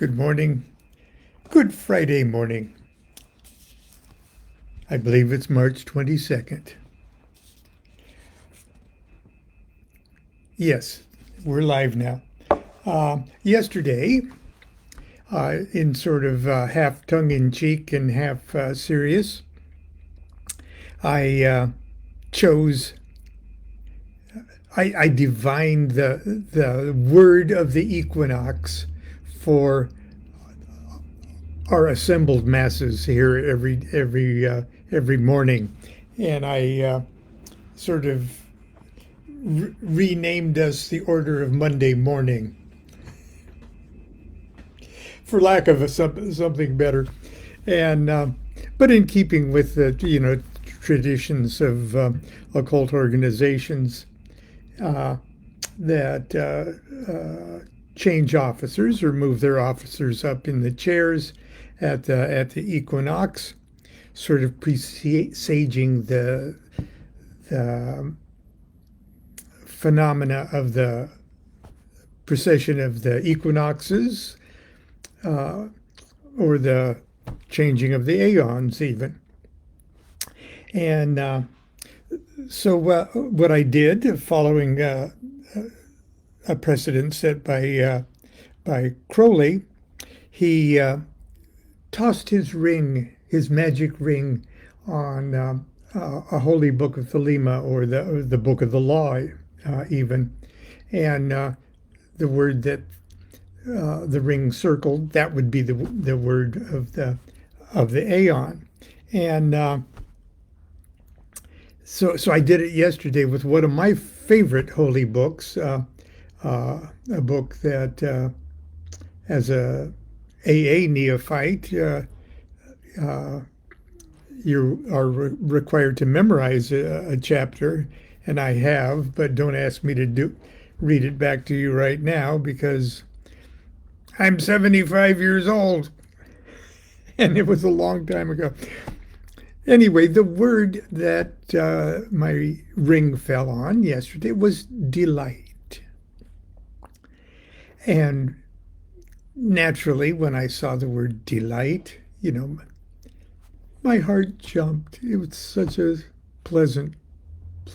Good morning. Good Friday morning. I believe it's March 22nd. Yes, we're live now. Yesterday, in sort of half tongue-in-cheek and half serious, I chose, I divined the word of the equinox for our assembled masses here every morning, and I sort of renamed us the Order of Monday Morning, for lack of something better, and but in keeping with the traditions of occult organizations that change officers or move their officers up in the chairs at the equinox, sort of presaging the phenomena of the precession of the equinoxes, or the changing of the aeons even. And so what I did, following a precedent set by Crowley, he tossed his magic ring, on a holy book of Thelema, or the book of the law, even, and the word that the ring circled, that would be the word of the aeon, and so I did it yesterday with one of my favorite holy books, a book that, as a AA neophyte, you are required to memorize a chapter, and I have, but don't ask me to read it back to you right now because I'm 75 years old, and it was a long time ago. Anyway, the word that my ring fell on yesterday was delight. And naturally, when I saw the word delight, my heart jumped. It was such a pleasant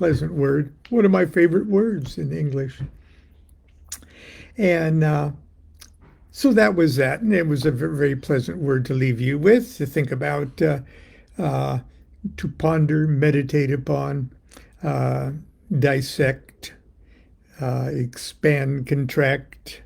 word. One of my favorite words in English. And so that was that. And it was a very pleasant word to leave you with, to think about, to ponder, meditate upon, dissect, expand, contract,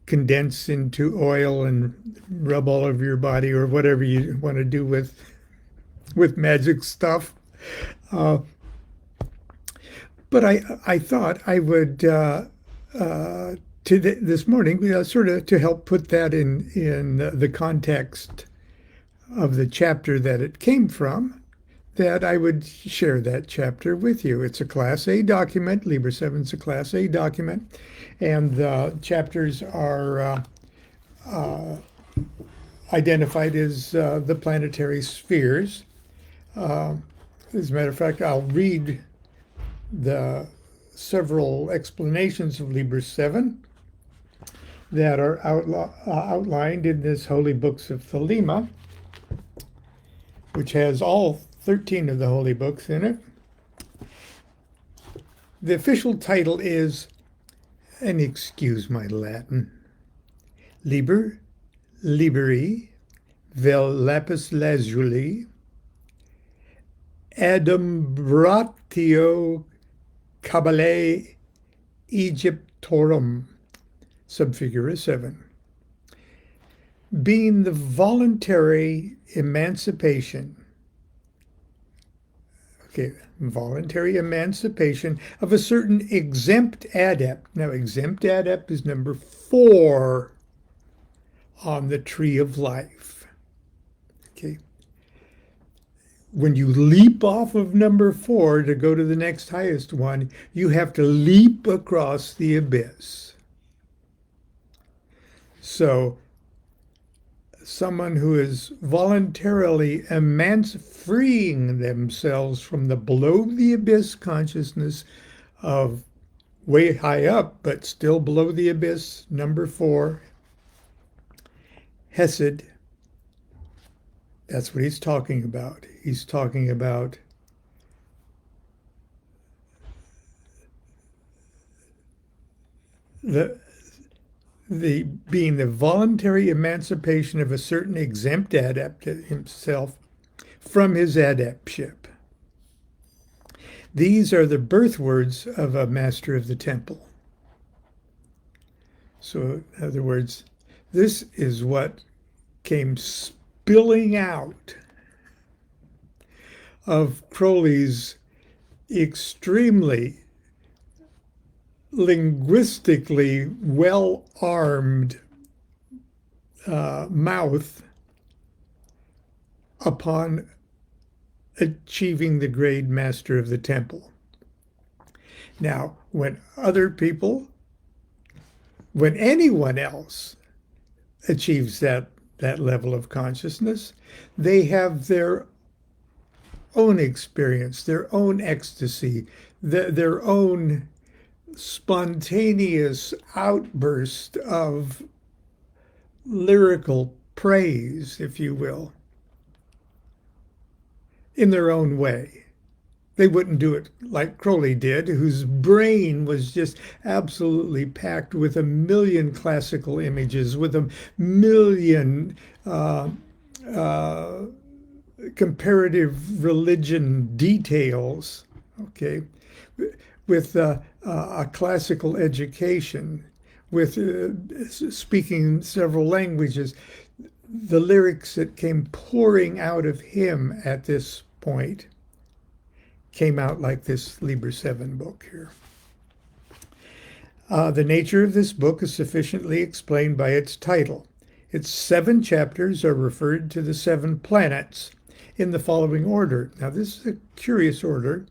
condense into oil and rub all over your body, or whatever you want to do with magic stuff. But I thought I would this morning, sort of to help put that in the context of the chapter that it came from, that I would share that chapter with you. It's a Class A document. Liber 7's a Class A document, and the chapters are identified as the planetary spheres. As a matter of fact, I'll read the several explanations of Liber 7 that are outlined in this Holy Books of Thelema, which has all 13 of the holy books in it. The official title is, and excuse my Latin, Liber Liberi vel lapis lazuli adumbratio Kabbalae Egyptorum, subfigura 7, being the voluntary emancipation of a certain exempt adept. Now, exempt adept is number 4 on the tree of life. Okay. When you leap off of number 4 to go to the next highest one, you have to leap across the abyss. So, someone who is voluntarily freeing themselves from the below the abyss consciousness of way high up, but still below the abyss. Number 4, Hesed. That's what he's talking about. He's talking about the the being the voluntary emancipation of a certain exempt adept himself from his adeptship. These are the birth words of a master of the temple. So, in other words, this is what came spilling out of Crowley's extremely linguistically well-armed mouth upon achieving the grade Master of the Temple. Now, when anyone else achieves that level of consciousness, they have their own experience, their own ecstasy, their own spontaneous outburst of lyrical praise, if you will, in their own way. They wouldn't do it like Crowley did, whose brain was just absolutely packed with a million classical images, with a million comparative religion details, okay, with a classical education, with speaking several languages. The lyrics that came pouring out of him at this point came out like this Liber 7 book here. The nature of this book is sufficiently explained by its title. Its 7 chapters are referred to the 7 planets in the following order. Now, this is a curious order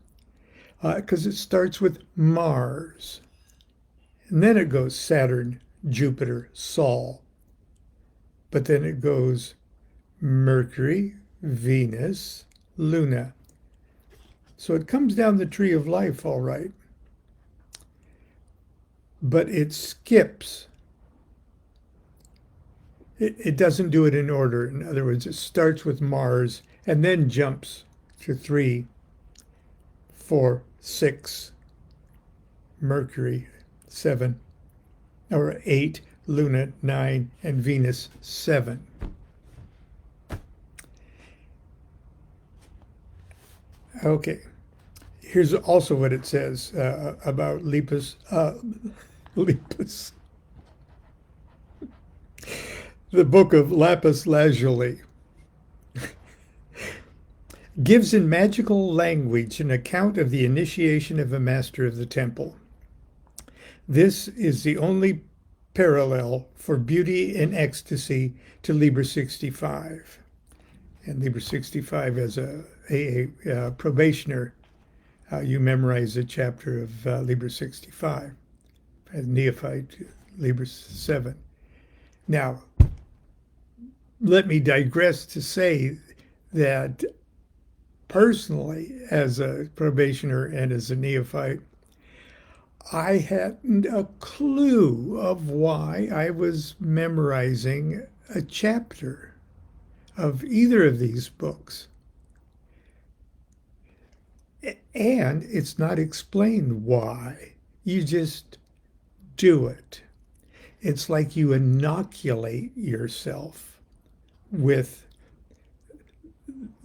because it starts with Mars, and then it goes Saturn, Jupiter, Sol, but then it goes Mercury, Venus, Luna. So it comes down the tree of life, all right. But it skips. It doesn't do it in order. In other words, it starts with Mars and then jumps to 3, 4, 6, Mercury, 7, or 8, Luna, 9, and Venus, 7. Okay, here's also what it says about Lepus. Lepus. The book of Lapis Lazuli gives in magical language an account of the initiation of a master of the temple. This is the only parallel for beauty and ecstasy to Liber 65. And Liber 65, as a probationer, you memorize a chapter of Liber 65. As neophyte, Liber 7. Now, let me digress to say that personally, as a probationer and as a neophyte, I hadn't a clue of why I was memorizing a chapter of either of these books. And it's not explained why. You just do it. It's like you inoculate yourself with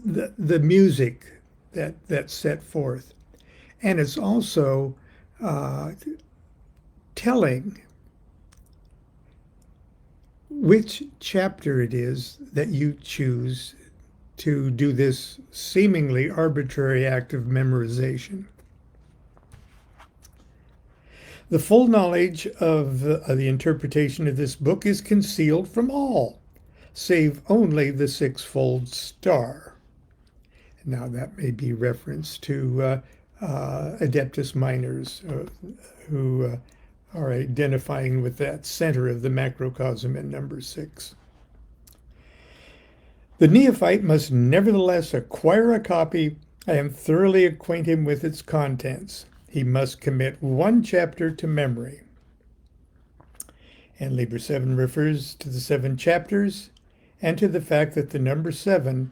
the music that's set forth. And it's also telling which chapter it is that you choose to do this seemingly arbitrary act of memorization. The full knowledge of the interpretation of this book is concealed from all, save only the sixfold star. Now that may be reference to Adeptus minors who are identifying with that center of the macrocosm in number 6. The neophyte must nevertheless acquire a copy and thoroughly acquaint him with its contents. he must commit one chapter to memory. And Liber 7 refers to the 7 chapters and to the fact that the number 7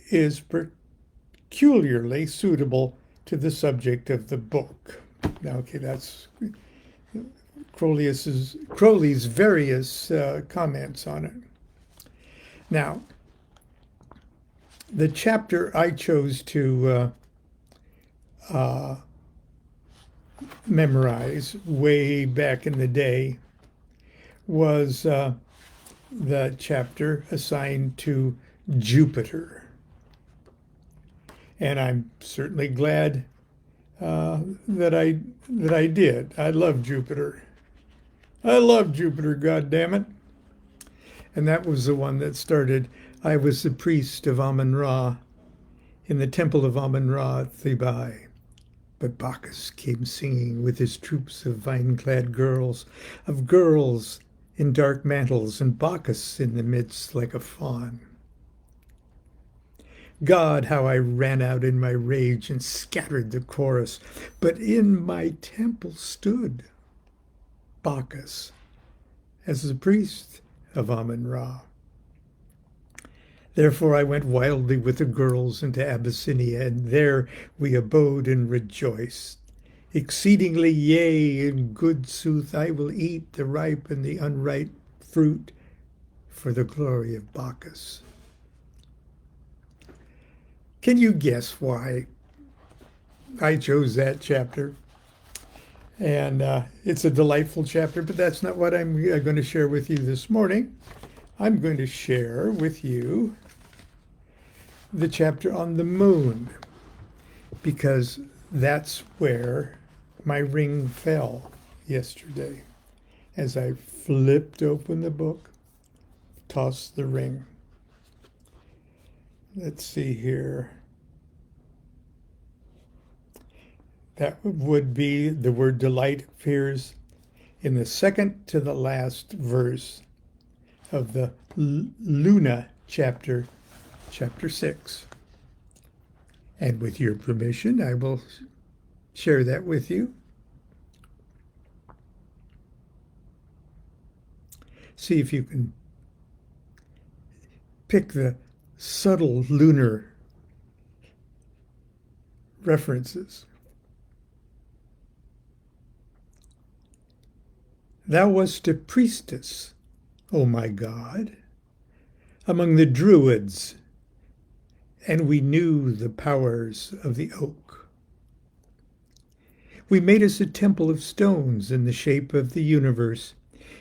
is peculiarly suitable to the subject of the book. Now, okay, that's Crowley's various comments on it. Now, the chapter I chose to memorize way back in the day was the chapter assigned to Jupiter. And I'm certainly glad that I did. I love Jupiter. I love Jupiter, goddammit. And that was the one that started, I was the priest of Amun-Ra in the temple of Amun-Ra at Thebai. But Bacchus came singing with his troops of vine-clad girls, in dark mantles, and Bacchus in the midst like a faun. God, how I ran out in my rage and scattered the chorus, but in my temple stood Bacchus as the priest of Amun-Ra. Therefore I went wildly with the girls into Abyssinia, and there we abode and rejoiced. Exceedingly, yea, in good sooth, I will eat the ripe and the unripe fruit for the glory of Bacchus. Can you guess why I chose that chapter? And it's a delightful chapter, but that's not what I'm going to share with you this morning. I'm going to share with you the chapter on the moon, because that's where my ring fell yesterday. As I flipped open the book, tossed the ring. Let's see here. That would be the word delight appears in the second to the last verse of the Luna chapter 6. And with your permission, I will share that with you. See if you can pick the subtle lunar references. Thou wast a priestess, O my God, among the Druids, and we knew the powers of the oak. We made us a temple of stones in the shape of the universe,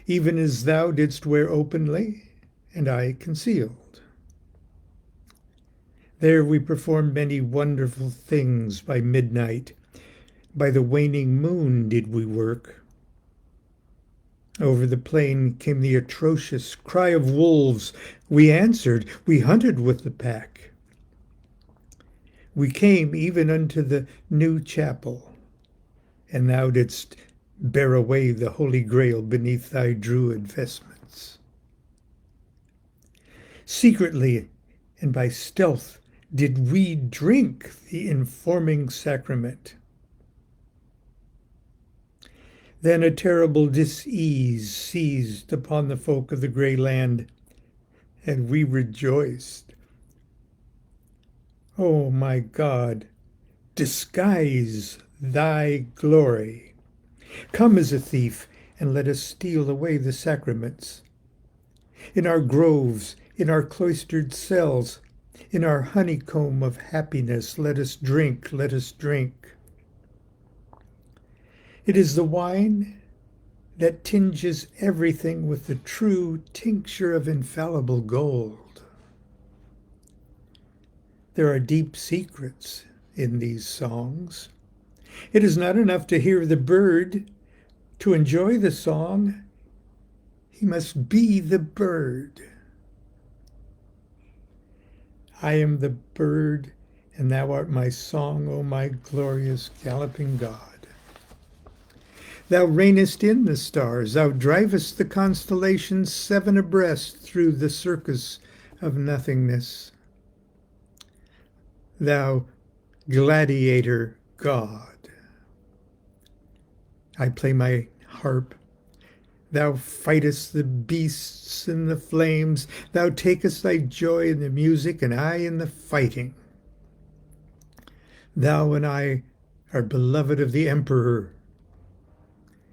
even as thou didst wear openly, and I concealed. There we performed many wonderful things by midnight. By the waning moon did we work. Over the plain came the atrocious cry of wolves. We answered, we hunted with the pack. We came even unto the new chapel, and thou didst bear away the Holy Grail beneath thy druid vestments. Secretly and by stealth did we drink the informing sacrament. Then a terrible dis-ease seized upon the folk of the grey land, and we rejoiced. O my God, disguise thy glory. Come as a thief, and let us steal away the sacraments. In our groves, in our cloistered cells, in our honeycomb of happiness, let us drink, let us drink. It is the wine that tinges everything with the true tincture of infallible gold. There are deep secrets in these songs. It is not enough to hear the bird. To enjoy the song, he must be the bird. I am the bird, and thou art my song, O my glorious galloping God. Thou reignest in the stars, thou drivest the constellations 7 abreast through the circus of nothingness. Thou gladiator God. I play my harp. Thou fightest the beasts and the flames. Thou takest thy joy in the music, and I in the fighting. Thou and I are beloved of the emperor.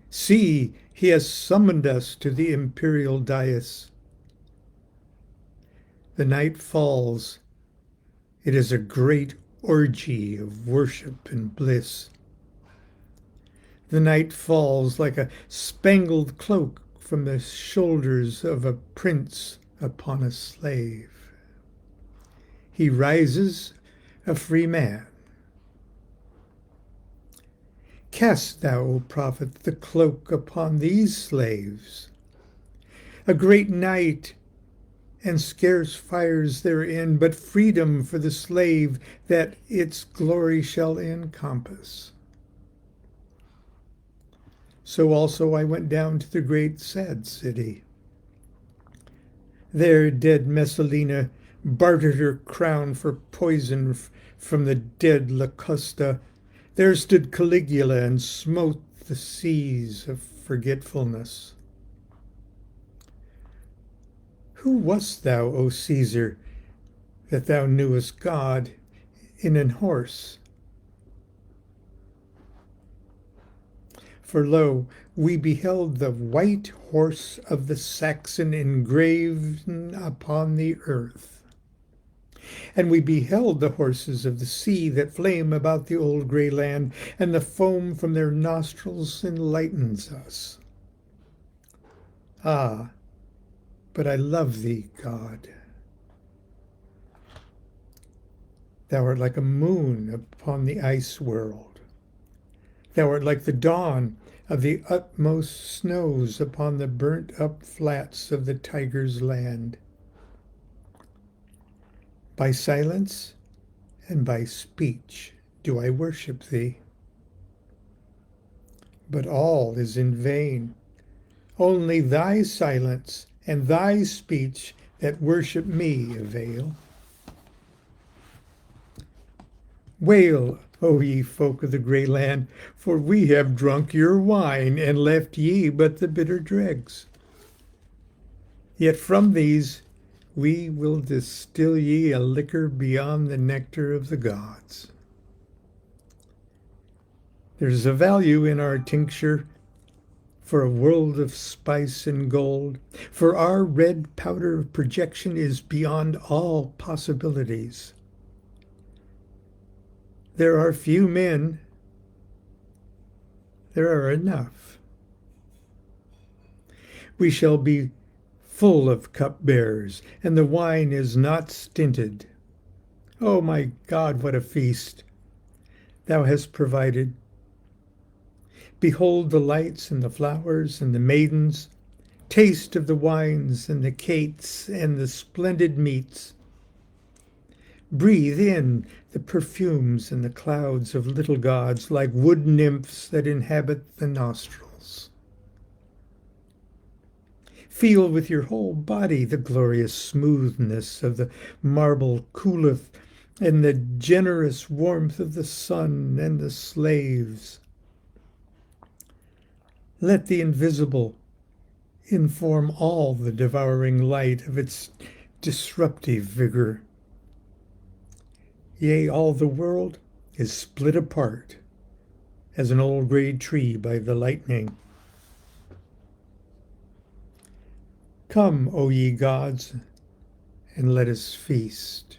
See, he has summoned us to the imperial dais. The night falls. It is a great orgy of worship and bliss. The night falls like a spangled cloak from the shoulders of a prince upon a slave. He rises a free man. Cast thou, O prophet, the cloak upon these slaves. A great night, and scarce fires therein, but freedom for the slave that its glory shall encompass. So also I went down to the great sad city. There dead Messalina bartered her crown for poison from the dead Locusta. There stood Caligula and smote the seas of forgetfulness. Who wast thou, O Caesar, that thou knewest God in an horse? For lo, we beheld the white horse of the Saxon engraven upon the earth. And we beheld the horses of the sea that flame about the old grey land, and the foam from their nostrils enlightens us. Ah, but I love thee, God. Thou art like a moon upon the ice world. Thou art like the dawn of the utmost snows upon the burnt-up flats of the tiger's land. By silence and by speech do I worship thee. But all is in vain. Only thy silence and thy speech that worship me avail. Wail, O ye folk of the grey land, for we have drunk your wine, and left ye but the bitter dregs. Yet from these we will distill ye a liquor beyond the nectar of the gods. There's a value in our tincture for a world of spice and gold, for our red powder of projection is beyond all possibilities. There are few men, there are enough. We shall be full of cupbearers, and the wine is not stinted. Oh my God, what a feast thou hast provided. Behold the lights and the flowers and the maidens. Taste of the wines and the cates and the splendid meats. Breathe in the perfumes and the clouds of little gods like wood nymphs that inhabit the nostrils. Feel with your whole body the glorious smoothness of the marble coolth and the generous warmth of the sun and the slaves. Let the invisible inform all the devouring light of its disruptive vigor. Yea, all the world is split apart as an old grey tree by the lightning. Come, O ye gods, and let us feast.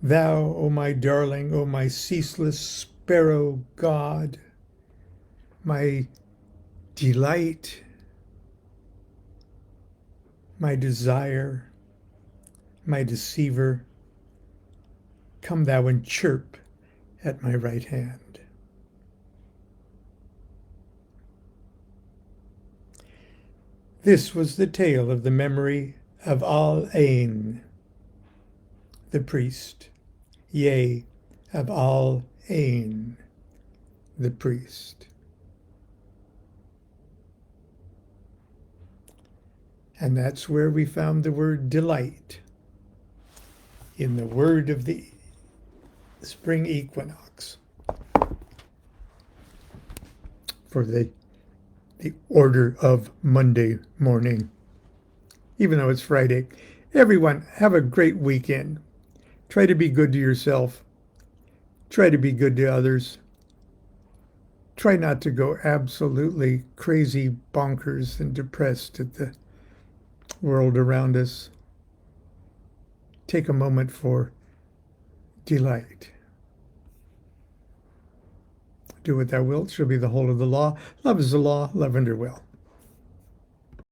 Thou, O my darling, O my ceaseless sparrow God, my delight, my desire, my deceiver, come thou and chirp at my right hand. This was the tale of the memory of Al-Ain, the priest, yea, of Al-Ain, the priest. And that's where we found the word delight in the word of the spring equinox. for the order of Monday morning, even though it's Friday. Everyone, have a great weekend. Try to be good to yourself. Try to be good to others. Try not to go absolutely crazy bonkers and depressed at the world around us. Take a moment for delight. Do what thou wilt shall be the whole of the law. Love is the law, love under will.